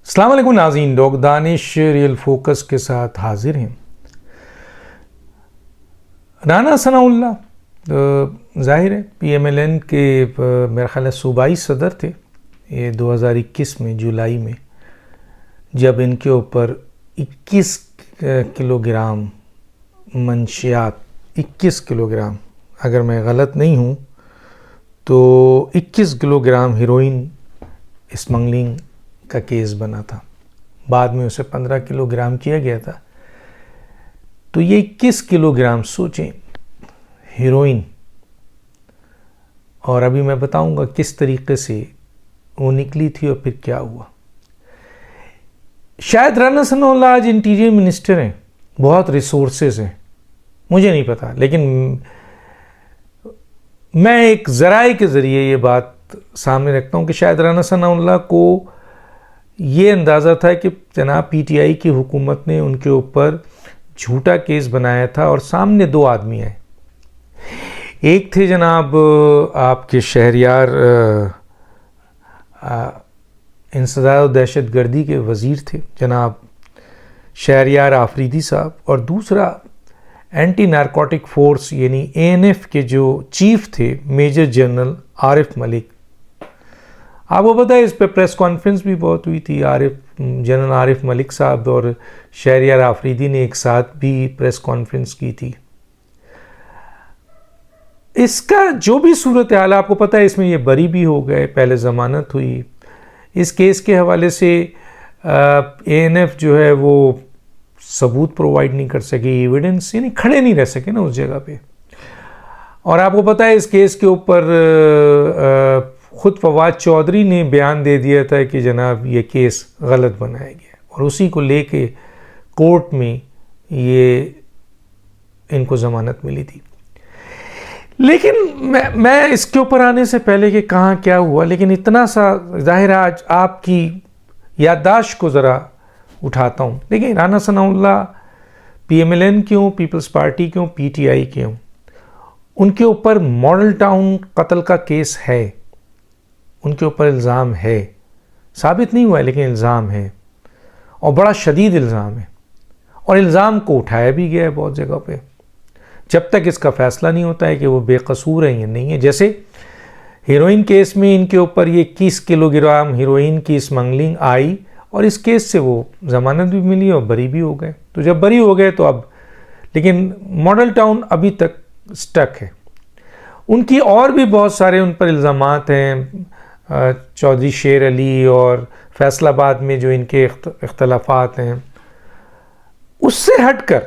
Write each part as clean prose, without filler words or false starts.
السلام علیکم ناظرین، ڈاکٹر دانش ریئل فوکس کے ساتھ حاضر ہیں۔ رانا ثناء اللہ ظاہر ہے پی ایم ایل این کے میرا خیال ہے صوبائی صدر تھے۔ یہ 2021 میں جولائی میں جب ان کے اوپر 21 کلو گرام منشیات، 21 کلو گرام، اگر میں غلط نہیں ہوں تو 21 کلو گرام ہیروئن اسمگلنگ کا کیس بنا تھا۔ بعد میں اسے 15 کلو گرام کیا گیا تھا۔ تو یہ 21 کلو گرام سوچیں ہیروئن، اور ابھی میں بتاؤں گا کس طریقے سے وہ نکلی تھی اور پھر کیا ہوا۔ شاید رانا ثناء اللہ آج انٹیریئر منسٹر ہیں، بہت ریسورسز ہیں، مجھے نہیں پتا، لیکن میں ایک ذرائع کے ذریعے یہ بات سامنے رکھتا ہوں کہ شاید رانا ثناء اللہ کو یہ اندازہ تھا کہ جناب پی ٹی آئی کی حکومت نے ان کے اوپر جھوٹا کیس بنایا تھا، اور سامنے دو آدمی آئے۔ ایک تھے جناب آپ کے شہریار انسداد و دہشت گردی کے وزیر تھے جناب شہریار آفریدی صاحب، اور دوسرا اینٹی نارکوٹک فورس یعنی اے این ایف کے جو چیف تھے میجر جنرل عارف ملک۔ آپ کو پتہ ہے اس پہ پریس کانفرنس بھی بہت ہوئی تھی، جنرل عارف ملک صاحب اور شہریار آفریدی نے ایک ساتھ بھی پریس کانفرنس کی تھی۔ اس کا جو بھی صورتحال آپ کو پتہ ہے، اس میں یہ بری بھی ہو گئے، پہلے ضمانت ہوئی۔ اس کیس کے حوالے سے اے این ایف جو ہے وہ ثبوت پرووائڈ نہیں کر سکے، ایویڈنس، یعنی کھڑے نہیں رہ سکے نا اس جگہ پہ۔ اور آپ کو پتہ ہے اس کیس کے اوپر خود فواد چودھری نے بیان دے دیا تھا کہ جناب یہ کیس غلط بنایا گیا، اور اسی کو لے کے کورٹ میں یہ ان کو ضمانت ملی تھی۔ لیکن میں اس کے اوپر آنے سے پہلے کہ کہاں کیا ہوا، لیکن اتنا سا ظاہر آج آپ کی یادداشت کو ذرا اٹھاتا ہوں۔ دیکھیں رانا ثناء اللہ پی ایم ایل این کیوں، پیپلز پارٹی کیوں، پی ٹی آئی کیوں، ان کے اوپر ماڈل ٹاؤن قتل کا کیس ہے، ان کے اوپر الزام ہے، ثابت نہیں ہوا ہے لیکن الزام ہے، اور بڑا شدید الزام ہے، اور الزام کو اٹھایا بھی گیا ہے بہت جگہ پہ، جب تک اس کا فیصلہ نہیں ہوتا ہے کہ وہ بے قصور ہیں یا نہیں ہے۔ جیسے ہیروئن کیس میں ان کے اوپر یہ 21 کلو گرام ہیروئن کی اسمگلنگ آئی، اور اس کیس سے وہ ضمانت بھی ملی اور بری بھی ہو گئے۔ تو جب بری ہو گئے تو اب، لیکن ماڈل ٹاؤن ابھی تک سٹک ہے۔ ان کی اور بھی بہت سارے ان پر الزامات ہیں، چودھری شیر علی اور فیصل آباد میں جو ان کے اختلافات ہیں، اس سے ہٹ کر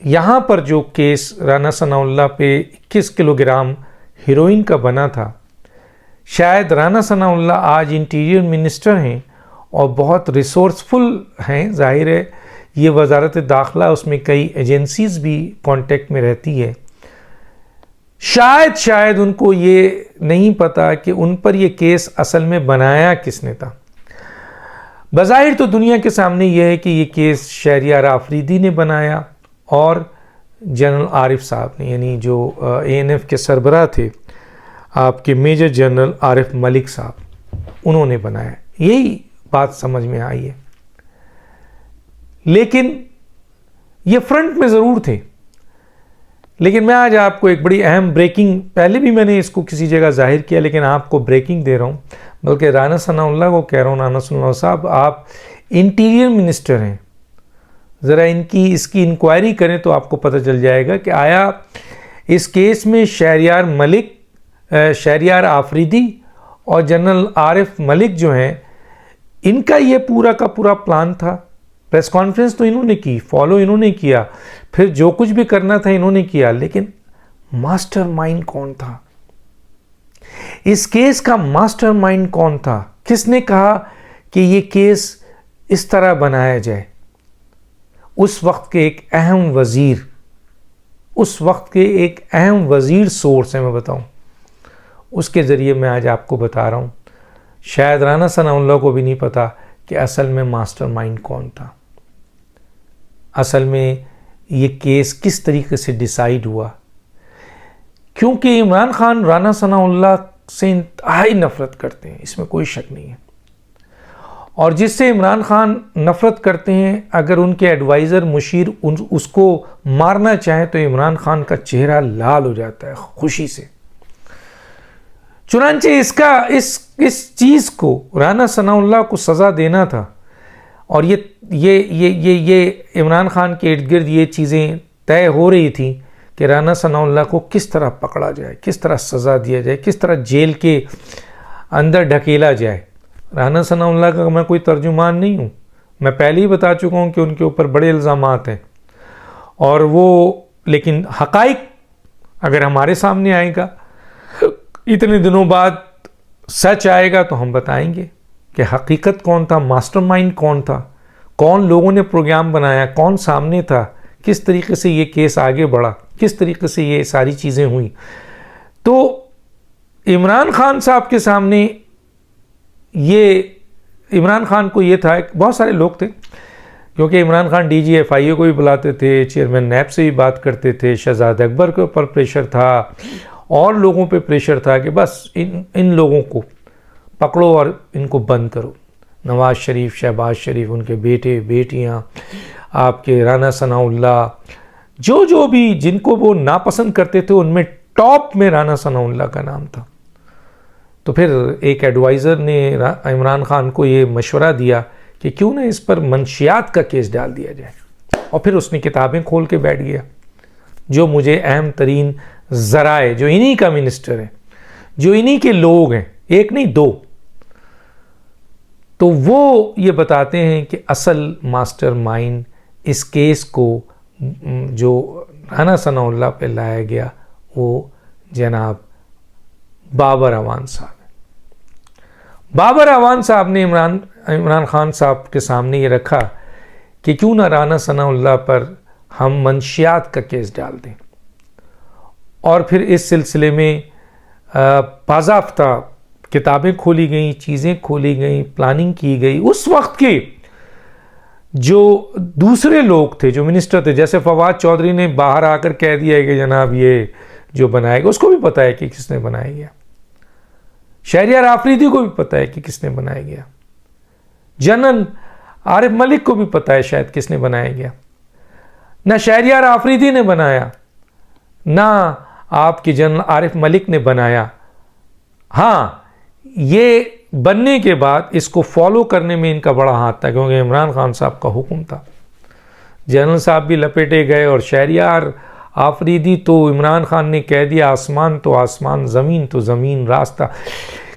یہاں پر جو کیس رانا ثناء اللہ پہ 21 کلو گرام ہیروئن کا بنا تھا، شاید رانا ثناء اللہ آج انٹیریئر منسٹر ہیں اور بہت ریسورسفل ہیں، ظاہر ہے یہ وزارت داخلہ، اس میں کئی ایجنسیز بھی کانٹیکٹ میں رہتی ہے۔ شاید ان کو یہ نہیں پتا کہ ان پر یہ کیس اصل میں بنایا کس نے تھا۔ بظاہر تو دنیا کے سامنے یہ ہے کہ یہ کیس شہریار آفریدی نے بنایا اور جنرل عارف صاحب نے، یعنی جو اے این ایف کے سربراہ تھے آپ کے میجر جنرل عارف ملک صاحب، انہوں نے بنایا، یہی بات سمجھ میں آئی ہے۔ لیکن یہ فرنٹ میں ضرور تھے، لیکن میں آج آپ کو ایک بڑی اہم بریکنگ، پہلے بھی میں نے اس کو کسی جگہ ظاہر کیا لیکن آپ کو بریکنگ دے رہا ہوں، بلکہ رانا ثناء اللہ کو کہہ رہا ہوں، رانا ثناء اللہ صاحب آپ انٹیریئر منسٹر ہیں، ذرا اس کی انکوائری کریں تو آپ کو پتہ چل جائے گا کہ آیا اس کیس میں شہریار آفریدی اور جنرل عارف ملک جو ہیں، ان کا یہ پورا کا پورا پلان تھا۔ پریس کانفرنس تو انہوں نے کی، فالو انہوں نے کیا، پھر جو کچھ بھی کرنا تھا انہوں نے کیا، لیکن ماسٹر مائنڈ کون تھا؟ اس کیس کا ماسٹر مائنڈ کون تھا؟ کس نے کہا کہ یہ کیس اس طرح بنایا جائے؟ اس وقت کے ایک اہم وزیر سورس ہے، میں بتاؤں، اس کے ذریعے میں آج آپ کو بتا رہا ہوں۔ شاید رانا ثناء اللہ کو بھی نہیں پتا کہ اصل میں ماسٹر مائنڈ کون تھا، اصل میں یہ کیس کس طریقے سے ڈیسائیڈ ہوا، کیونکہ عمران خان رانا ثناء اللہ سے انتہائی نفرت کرتے ہیں، اس میں کوئی شک نہیں ہے، اور جس سے عمران خان نفرت کرتے ہیں، اگر ان کے ایڈوائزر مشیر اس کو مارنا چاہیں تو عمران خان کا چہرہ لال ہو جاتا ہے خوشی سے۔ چنانچہ اس چیز کو رانا ثناء اللہ کو سزا دینا تھا، اور یہ عمران خان کے ارد گرد یہ چیزیں طے ہو رہی تھیں کہ رانا ثناء اللہ کو کس طرح پکڑا جائے، کس طرح سزا دیا جائے، کس طرح جیل کے اندر ڈھکیلا جائے۔ رانا ثناء اللہ کا میں کوئی ترجمان نہیں ہوں، میں پہلے ہی بتا چکا ہوں کہ ان کے اوپر بڑے الزامات ہیں، اور لیکن حقائق اگر ہمارے سامنے آئے گا، اتنے دنوں بعد سچ آئے گا تو ہم بتائیں گے کہ حقیقت کون تھا، ماسٹر مائنڈ کون تھا، کون لوگوں نے پروگرام بنایا، کون سامنے تھا، کس طریقے سے یہ کیس آگے بڑھا، کس طریقے سے یہ ساری چیزیں ہوئیں۔ تو عمران خان صاحب کے سامنے عمران خان کو یہ تھا، بہت سارے لوگ تھے، کیونکہ Imran Khan D G F I A کو بھی بلاتے تھے، چیئرمین نیب سے بھی بات کرتے تھے، شہزاد اکبر کے اوپر پریشر تھا، اور لوگوں پہ پریشر تھا کہ بس ان لوگوں کو پکڑو اور ان کو بند کرو۔ نواز شریف، شہباز شریف، ان کے بیٹے بیٹیاں، آپ کے رانا ثناء اللہ، جو بھی جن کو وہ ناپسند کرتے تھے، ان میں ٹاپ میں رانا ثناء اللہ کا نام تھا۔ تو پھر ایک ایڈوائزر نے عمران خان کو یہ مشورہ دیا کہ کیوں نہ اس پر منشیات کا کیس ڈال دیا جائے، اور پھر اس نے کتابیں کھول کے بیٹھ گیا۔ جو مجھے اہم ترین ذرائع، جو انہی کا منسٹر ہے، جو انہی کے لوگ ہیں، ایک نہیں دو، تو وہ یہ بتاتے ہیں کہ اصل ماسٹر مائنڈ اس کیس کو جو رانا ثناء اللہ پہ لایا گیا وہ جناب بابر اعوان صاحب ہے۔ بابر اعوان صاحب نے عمران خان صاحب کے سامنے یہ رکھا کہ کیوں نہ رانا ثناء اللہ پر ہم منشیات کا کیس ڈال دیں، اور پھر اس سلسلے میں باضابطہ کتابیں کھولی گئیں، چیزیں کھولی گئیں، پلاننگ کی گئی۔ اس وقت کے جو دوسرے لوگ تھے، جو منسٹر تھے، جیسے فواد چودھری نے باہر آ کر کہہ دیا ہے کہ جناب یہ جو بنائے گا، اس کو بھی پتا ہے کہ کس نے بنایا گیا۔ شہریار آفریدی کو بھی پتا ہے کہ کس نے بنایا گیا۔ جنرل عارف ملک کو بھی پتا ہے شاید کس نے بنایا گیا۔ نہ شہریار آفریدی نے بنایا، نہ آپ کے جنرل عارف ملک نے بنایا۔ ہاں، یہ بننے کے بعد اس کو فالو کرنے میں ان کا بڑا ہاتھ تھا، کیونکہ عمران خان صاحب کا حکم تھا۔ جنرل صاحب بھی لپیٹے گئے، اور شہریار آفریدی تو عمران خان نے کہہ دیا آسمان تو آسمان، زمین تو زمین، راستہ۔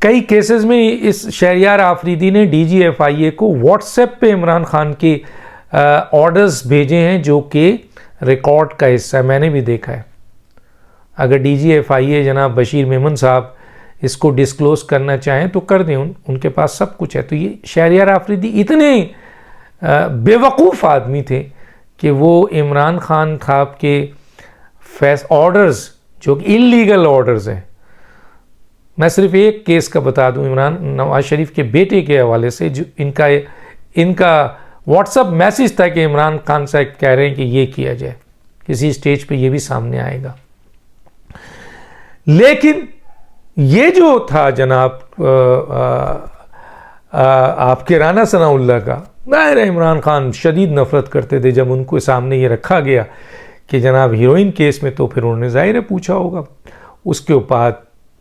کئی کیسز میں اس شہریار آفریدی نے D G F I A کو واٹس ایپ پہ عمران خان کے آرڈرز بھیجے ہیں، جو کہ ریکارڈ کا حصہ ہے، میں نے بھی دیکھا ہے۔ اگر ڈی جی ایف آئی اے جناب بشیر میمن صاحب اس کو ڈسکلوز کرنا چاہیں تو کر دیں، ان کے پاس سب کچھ ہے۔ تو یہ شہریار آفریدی اتنے بے وقوف آدمی تھے کہ وہ عمران خان صاحب کے آرڈرز، جو انلیگل آرڈرز ہیں، میں صرف ایک کیس کا بتا دوں، نواز شریف کے بیٹے کے حوالے سے، جو ان کا واٹس ایپ میسج تھا کہ عمران خان صاحب کہہ رہے ہیں کہ یہ کیا جائے، کسی سٹیج پہ یہ بھی سامنے آئے گا۔ لیکن یہ جو تھا جناب آپ کے رانا ثناء اللہ کا، ظاہر ہے عمران خان شدید نفرت کرتے تھے۔ جب ان کو سامنے یہ رکھا گیا کہ جناب ہیروئن کیس میں، تو پھر انہوں نے ظاہر ہے پوچھا ہوگا۔ اس کے بعد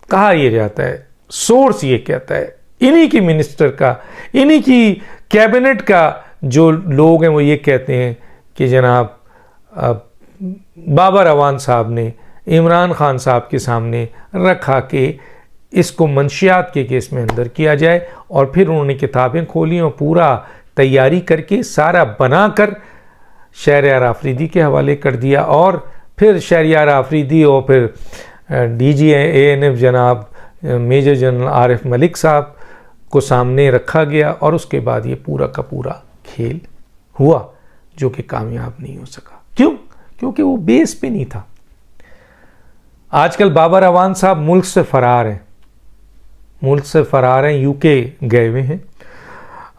کہا یہ جاتا ہے، سورس یہ کہتا ہے، انہی کی منسٹر کا، انہی کی کیبنٹ کا جو لوگ ہیں وہ یہ کہتے ہیں کہ جناب بابر اعوان صاحب نے عمران خان صاحب کے سامنے رکھا کہ اس کو منشیات کے کیس میں اندر کیا جائے، اور پھر انہوں نے کتابیں کھولی اور پورا تیاری کر کے سارا بنا کر شہریار آفریدی کے حوالے کر دیا، اور پھر شہریار آفریدی اور پھر ڈی جی اے این ایف جناب میجر جنرل عارف ملک صاحب کو سامنے رکھا گیا، اور اس کے بعد یہ پورا کا پورا کھیل ہوا، جو کہ کامیاب نہیں ہو سکا۔ کیونکہ وہ بیس پہ نہیں تھا۔ آج کل بابر اعوان صاحب ملک سے فرار ہیں، یو کے گئے ہوئے ہیں،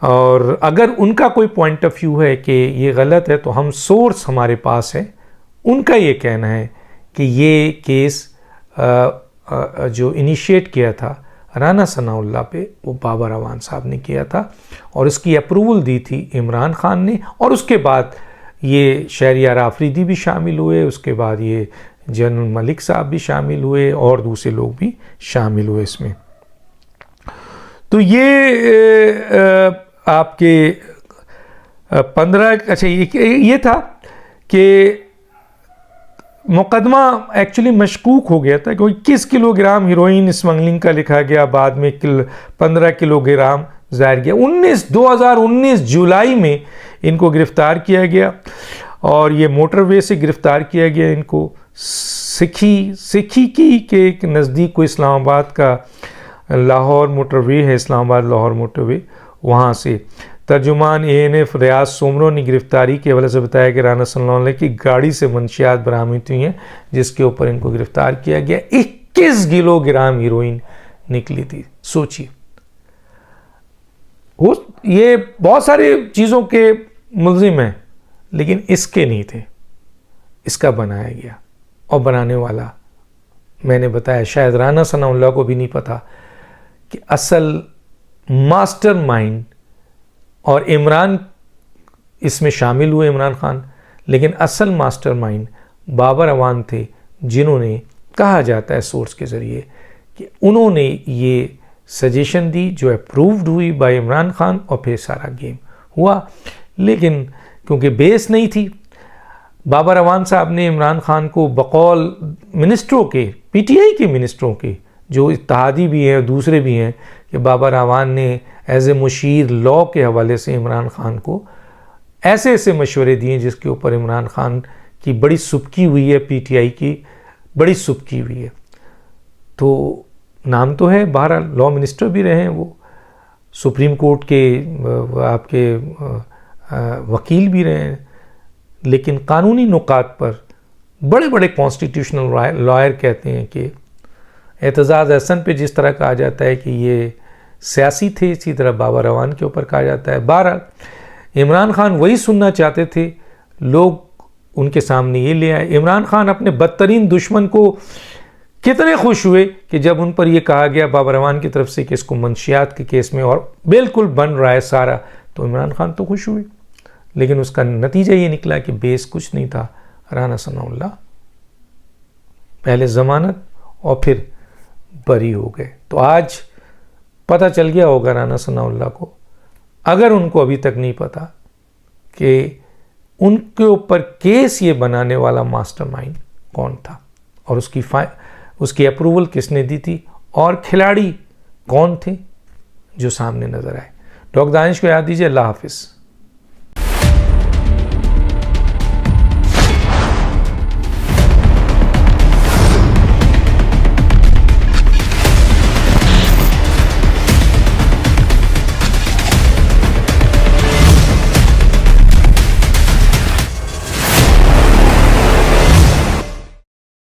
اور اگر ان کا کوئی پوائنٹ آف ویو ہے کہ یہ غلط ہے، تو ہم سورس ہمارے پاس ہے، ان کا یہ کہنا ہے کہ یہ کیس جو انیشیٹ کیا تھا رانا ثناء اللہ پہ وہ بابر اعوان صاحب نے کیا تھا، اور اس کی اپروول دی تھی عمران خان نے، اور اس کے بعد یہ شہریار آفریدی بھی شامل ہوئے، اس کے بعد یہ جنرل ملک صاحب بھی شامل ہوئے، اور دوسرے لوگ بھی شامل ہوئے اس میں۔ تو یہ آپ کے 15 اچھا یہ تھا کہ مقدمہ ایکچولی مشکوک ہو گیا تھا، کیونکہ 21 کلو گرام ہیروئن اسمگلنگ کا لکھا گیا، بعد میں 15 کلو گرام ظاہر کیا۔ 2019 جولائی میں ان کو گرفتار کیا گیا، اور یہ موٹر وے سے گرفتار کیا گیا ان کو، سکھی کے نزدیک کو اسلام آباد کا لاہور موٹر وے ہے، اسلام آباد لاہور موٹر وے، وہاں سے۔ ترجمان ANF ریاض سومرو نے گرفتاری کے حوالے سے بتایا کہ رانا ثناء اللہ کی گاڑی سے منشیات برآمد ہوئی ہیں، جس کے اوپر ان کو گرفتار کیا گیا۔ 21 کلو گرام ہیروئن نکلی تھی، سوچیے۔ یہ بہت ساری چیزوں کے ملزم ہیں، لیکن اس کے نہیں تھے، اس کا بنایا گیا، اور بنانے والا میں نے بتایا شاید رانا ثناء اللہ کو بھی نہیں پتا کہ اصل ماسٹر مائنڈ، اور عمران اس میں شامل ہوئے عمران خان، لیکن اصل ماسٹر مائنڈ بابر اعوان تھے، جنہوں نے کہا جاتا ہے سورس کے ذریعے کہ انہوں نے یہ سجیشن دی جو اپرووڈ ہوئی بائی عمران خان، اور پھر سارا گیم ہوا۔ لیکن کیونکہ بیس نہیں تھی، بابر اعوان صاحب نے عمران خان کو بقول منسٹروں کے، PTI کے منسٹروں کے، جو اتحادی بھی ہیں دوسرے بھی ہیں، کہ بابر اعوان نے ایز اے مشیر لا کے حوالے سے عمران خان کو ایسے مشورے دیے جس کے اوپر عمران خان کی بڑی سبکی ہوئی ہے، PTI کی بڑی سبکی ہوئی ہے۔ تو نام تو ہے، بہرحال لا منسٹر بھی رہے ہیں وہ، سپریم کورٹ کے آپ کے وکیل بھی رہے ہیں، لیکن قانونی نکات پر بڑے بڑے کانسٹیٹیوشنل لائر کہتے ہیں کہ اعتزاز احسن پہ جس طرح کہا جاتا ہے کہ یہ سیاسی تھے، اسی طرح بابر اعوان کے اوپر کہا جاتا ہے۔ بہرحال عمران خان وہی سننا چاہتے تھے، لوگ ان کے سامنے یہ لے آئے۔ عمران خان اپنے بدترین دشمن کو کتنے خوش ہوئے کہ جب ان پر یہ کہا گیا بابر اعوان کی طرف سے کہ اس کو منشیات کے کیس میں اور بالکل بن رہا ہے سارا، تو عمران خان تو خوش ہوئے، لیکن اس کا نتیجہ یہ نکلا کہ بیس کچھ نہیں تھا۔ رانا ثناء اللہ پہلے ضمانت اور پھر بری ہو گئے۔ تو آج پتہ چل گیا ہوگا رانا ثناء اللہ کو، اگر ان کو ابھی تک نہیں پتا، کہ ان کے اوپر کیس یہ بنانے والا ماسٹر مائنڈ کون تھا، اور اس کی اپروول کس نے دی تھی، اور کھلاڑی کون تھے جو سامنے نظر آئے۔ ڈاکٹر دانش کو یاد دیجیے۔ اللہ حافظ۔